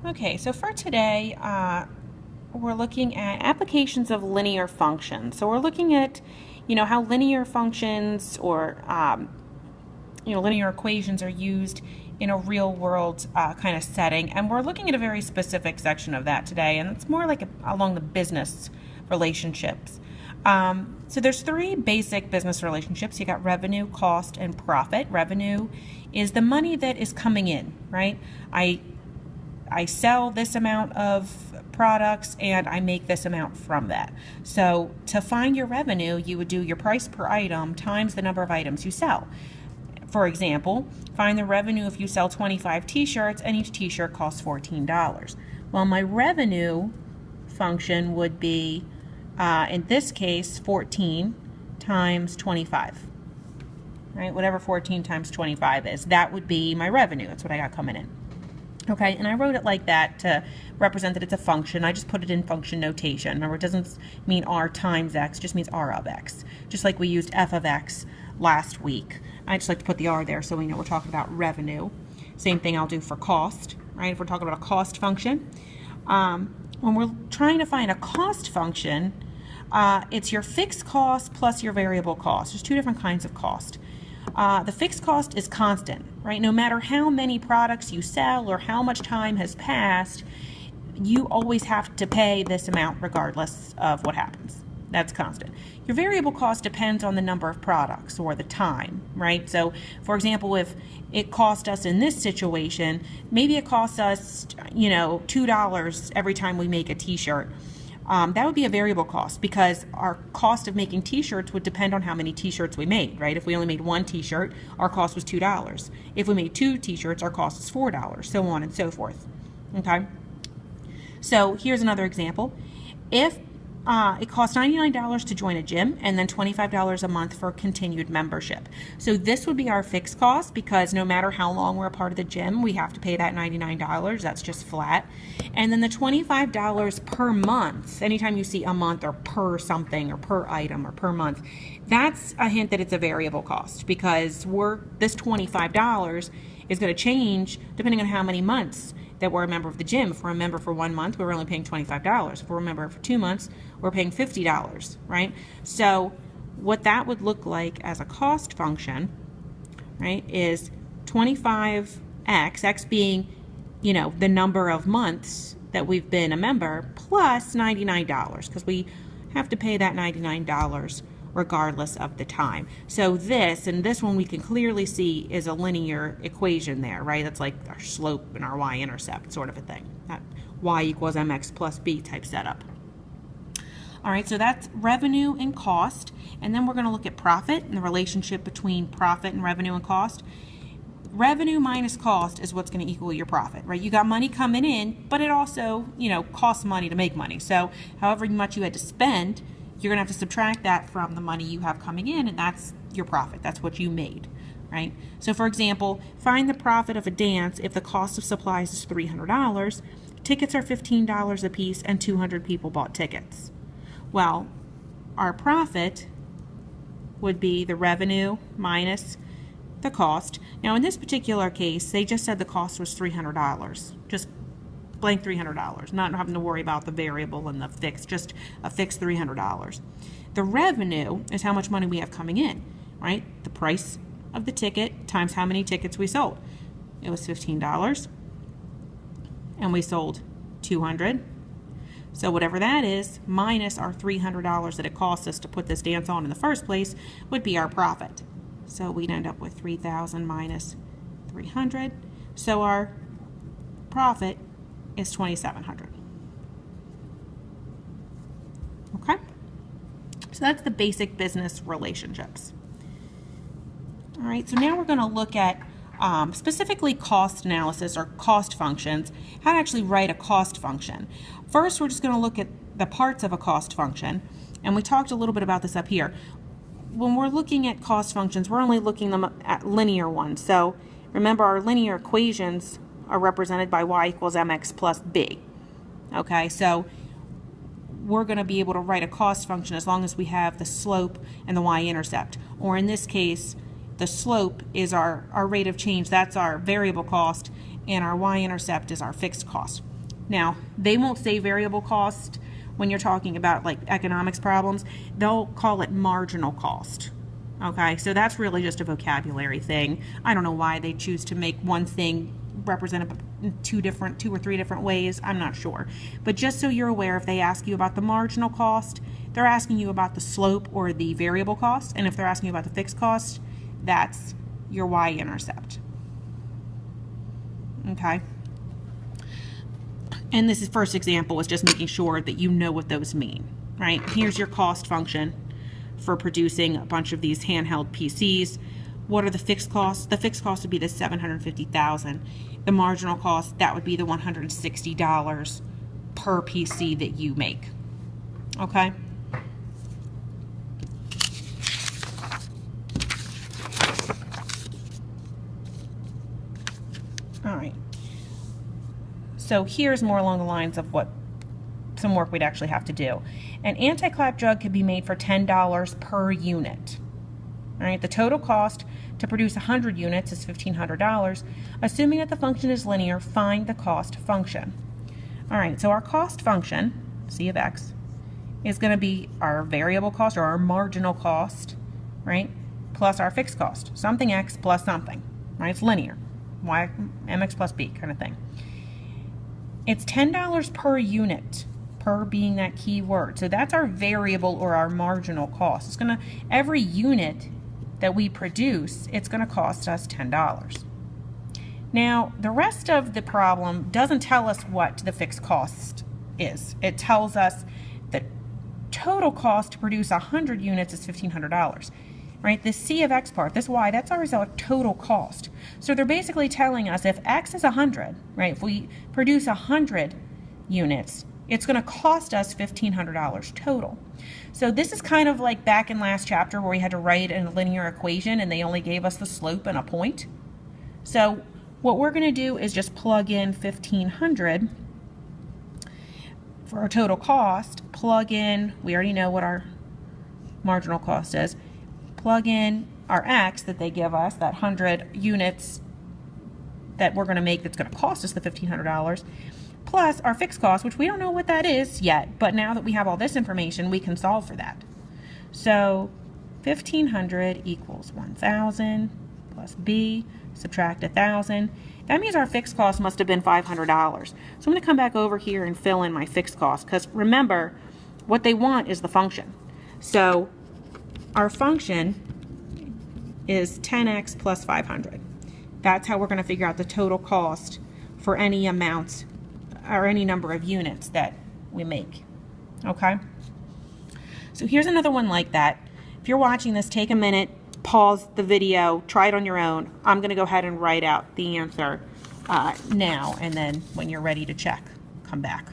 Okay, so for today, we're looking at applications of linear functions. So we're looking at, how linear functions or, linear equations are used in a real world kind of setting. And we're looking at a very specific section of that today, and it's more like along the business relationships. So there's three basic business relationships. You got revenue, cost, and profit. Revenue is the money that is coming in, right? I sell this amount of products and I make this amount from that. So to find your revenue, you would do your price per item times the number of items you sell. For example, find the revenue if you sell 25 t-shirts and each t-shirt costs $14. Well, my revenue function would be, in this case, 14 times 25. Right? Whatever 14 times 25 is, that would be my revenue. That's what I got coming in. Okay, and I wrote it like that to represent that it's a function. I just put it in function notation. Remember, it doesn't mean r times x, it just means r of x. Just like we used f of x last week. I just like to put the r there so we know we're talking about revenue. Same thing I'll do for cost, right? If we're talking about a cost function. When we're trying to find a cost function, it's your fixed cost plus your variable cost. There's two different kinds of cost. The fixed cost is constant, right? No matter how many products you sell or how much time has passed, you always have to pay this amount regardless of what happens. That's constant. Your variable cost depends on the number of products or the time, right? So, for example, if it cost us in this situation, maybe it costs us, $2 every time we make a t-shirt. That would be a variable cost because our cost of making t-shirts would depend on how many t-shirts we made, right? If we only made one t-shirt, our cost was $2. If we made two t-shirts, our cost is $4, so on and so forth. Okay? So here's another example. If it costs $99 to join a gym and then $25 a month for continued membership. So this would be our fixed cost because no matter how long we're a part of the gym, we have to pay that $99. That's just flat. And then the $25 per month, anytime you see a month or per something or per item or per month, that's a hint that it's a variable cost because this $25 is going to change depending on how many months that we're a member of the gym. If we're a member for 1 month, we're only paying $25. If we're a member for 2 months, we're paying $50, right? So what that would look like as a cost function, right, is 25x, x being, the number of months that we've been a member, plus $99, because we have to pay that $99 regardless of the time. So this one we can clearly see is a linear equation there, right? That's like our slope and our y-intercept sort of a thing. That y equals mx plus b type setup. All right, so that's revenue and cost. And then we're going to look at profit and the relationship between profit and revenue and cost. Revenue minus cost is what's going to equal your profit, right? You got money coming in, but it also, costs money to make money. So however much you had to spend, you're going to have to subtract that from the money you have coming in, and that's your profit. That's what you made, right? So, for example, find the profit of a dance if the cost of supplies is $300, tickets are $15 a piece, and 200 people bought tickets. Well, our profit would be the revenue minus the cost. Now, in this particular case, they just said the cost was $300, just blank $300, not having to worry about the variable and the fixed, just a fixed $300. The revenue is how much money we have coming in, right? The price of the ticket times how many tickets we sold. It was $15, and we sold 200. So whatever that is, minus our $300 that it cost us to put this dance on in the first place, would be our profit. So we'd end up with 3,000 minus 300. So our profit is 2,700. Okay? So that's the basic business relationships. All right, so now we're going to look at specifically cost analysis or cost functions, how to actually write a cost function. First, we're just going to look at the parts of a cost function, and we talked a little bit about this up here. When we're looking at cost functions, we're only looking at linear ones. So remember, our linear equations are represented by y equals mx plus b. Okay, so we're going to be able to write a cost function as long as we have the slope and the y-intercept. Or in this case, the slope is our rate of change. That's our variable cost, and our y-intercept is our fixed cost. Now, they won't say variable cost when you're talking about like economics problems. They'll call it marginal cost. Okay, so that's really just a vocabulary thing. I don't know why they choose to make one thing represent two or three different ways. I'm not sure. But just so you're aware, if they ask you about the marginal cost, they're asking you about the slope or the variable cost. And if they're asking you about the fixed cost, that's your y-intercept. Okay. And this is first example is just making sure that you know what those mean, right? Here's your cost function for producing a bunch of these handheld PCs. What are the fixed costs? The fixed cost would be the $750,000. The marginal cost, that would be the $160 per PC that you make. Okay? All right. So here's more along the lines of what some work we'd actually have to do. An anti-clap drug could be made for $10 per unit. All right, the total cost to produce 100 units is $1,500. Assuming that the function is linear, find the cost function. All right, so our cost function, C of x, is going to be our variable cost or our marginal cost, right, plus our fixed cost. Something x plus something, right? It's linear. Y, mx plus b kind of thing. It's $10 per unit, per being that key word. So that's our variable or our marginal cost. It's going to, every unit that we produce, it's going to cost us $10. Now, the rest of the problem doesn't tell us what the fixed cost is. It tells us the total cost to produce 100 units is $1,500. Right? The C of x part, this y, that's our total cost. So they're basically telling us if x is 100, right? If we produce 100 units, it's going to cost us $1,500 total. So this is kind of like back in last chapter where we had to write a linear equation and they only gave us the slope and a point. So what we're going to do is just plug in 1,500 for our total cost. Plug in, we already know what our marginal cost is. Plug in our x that they give us, that 100 units that we're going to make that's going to cost us the $1,500, plus our fixed cost, which we don't know what that is yet, but now that we have all this information, we can solve for that. So 1,500 equals 1,000 plus b, subtract 1,000. That means our fixed cost must have been $500. So I'm going to come back over here and fill in my fixed cost, because remember, what they want is the function. So our function is 10x plus 500. That's how we're going to figure out the total cost for any amounts or any number of units that we make. Okay? So here's another one like that. If you're watching this, take a minute, pause the video, try it on your own. I'm going to go ahead and write out the answer now, and then when you're ready to check, come back.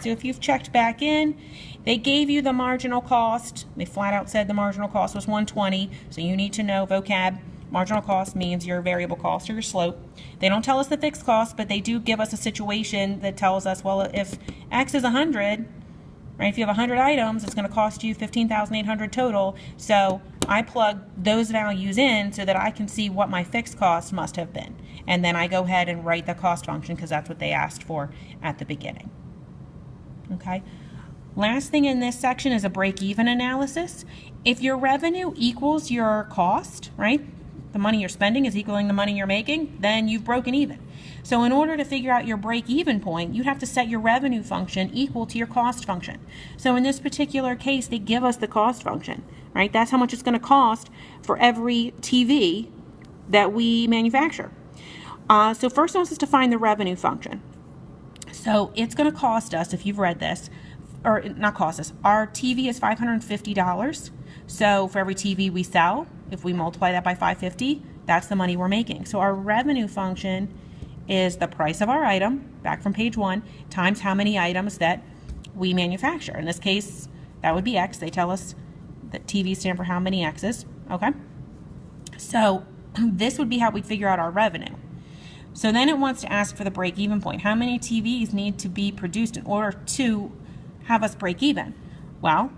So if you've checked back in, they gave you the marginal cost. They flat out said the marginal cost was 120. So you need to know vocab. Marginal cost means your variable cost or your slope. They don't tell us the fixed cost, but they do give us a situation that tells us, well, if x is 100, right? If you have 100 items, it's going to cost you $15,800 total. So I plug those values in so that I can see what my fixed cost must have been. And then I go ahead and write the cost function because that's what they asked for at the beginning. Okay. Last thing in this section is a break-even analysis. If your revenue equals your cost, right, the money you're spending is equaling the money you're making, then you've broken even. So in order to figure out your break-even point, you have to set your revenue function equal to your cost function. So in this particular case, they give us the cost function, right? That's how much it's going to cost for every TV that we manufacture. So first, I want us to find the revenue function. So it's going to cost us, if you've read this, or not cost us, our TV is $550. So for every TV we sell, if we multiply that by 550, that's the money we're making. So our revenue function is the price of our item, back from page 1, times how many items that we manufacture. In this case, that would be X. They tell us The TV stand for how many X's, okay? So this would be how we figure out our revenue. So then it wants to ask for the break-even point. How many TVs need to be produced in order to have us break even? Well,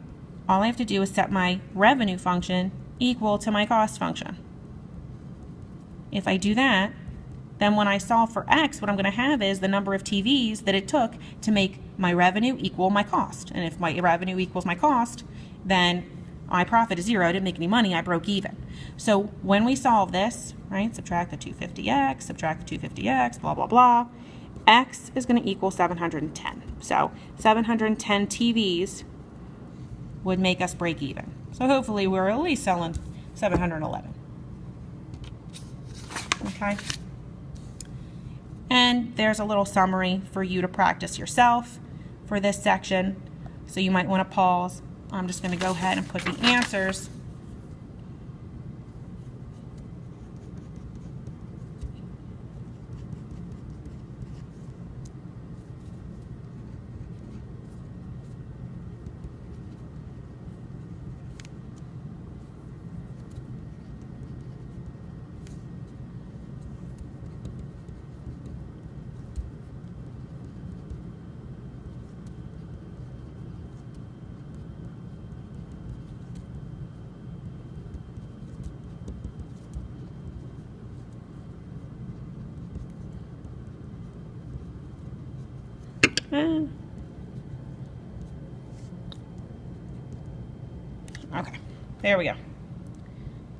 all I have to do is set my revenue function equal to my cost function. If I do that, then when I solve for X, what I'm going to have is the number of TVs that it took to make my revenue equal my cost. And if my revenue equals my cost, then my profit is 0. I didn't make any money. I broke even. So when we solve this, right, subtract the 250x, subtract the 250x, blah, blah, blah, X is going to equal 710. So 710 TVs would make us break even. So hopefully we're at least selling 711. Okay. And there's a little summary for you to practice yourself for this section. So you might want to pause. I'm just going to go ahead and put the answers. Okay, there we go.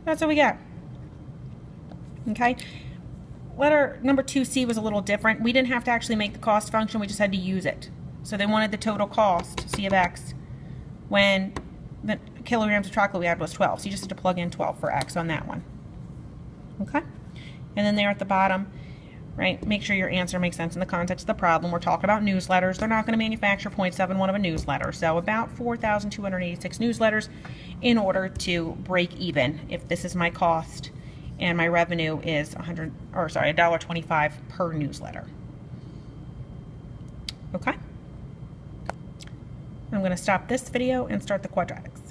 That's what we got. Okay. Letter number 2C was a little different. We didn't have to actually make the cost function, we just had to use it. So they wanted the total cost, C of X, when the kilograms of chocolate we had was 12. So you just had to plug in 12 for X on that one. Okay? And then there at the bottom, right, make sure your answer makes sense in the context of the problem. We're talking about newsletters. They're not going to manufacture 0.71 of a newsletter. So about 4,286 newsletters in order to break even if this is my cost and my revenue is $1.25 per newsletter. Okay? I'm going to stop this video and start the quadratics.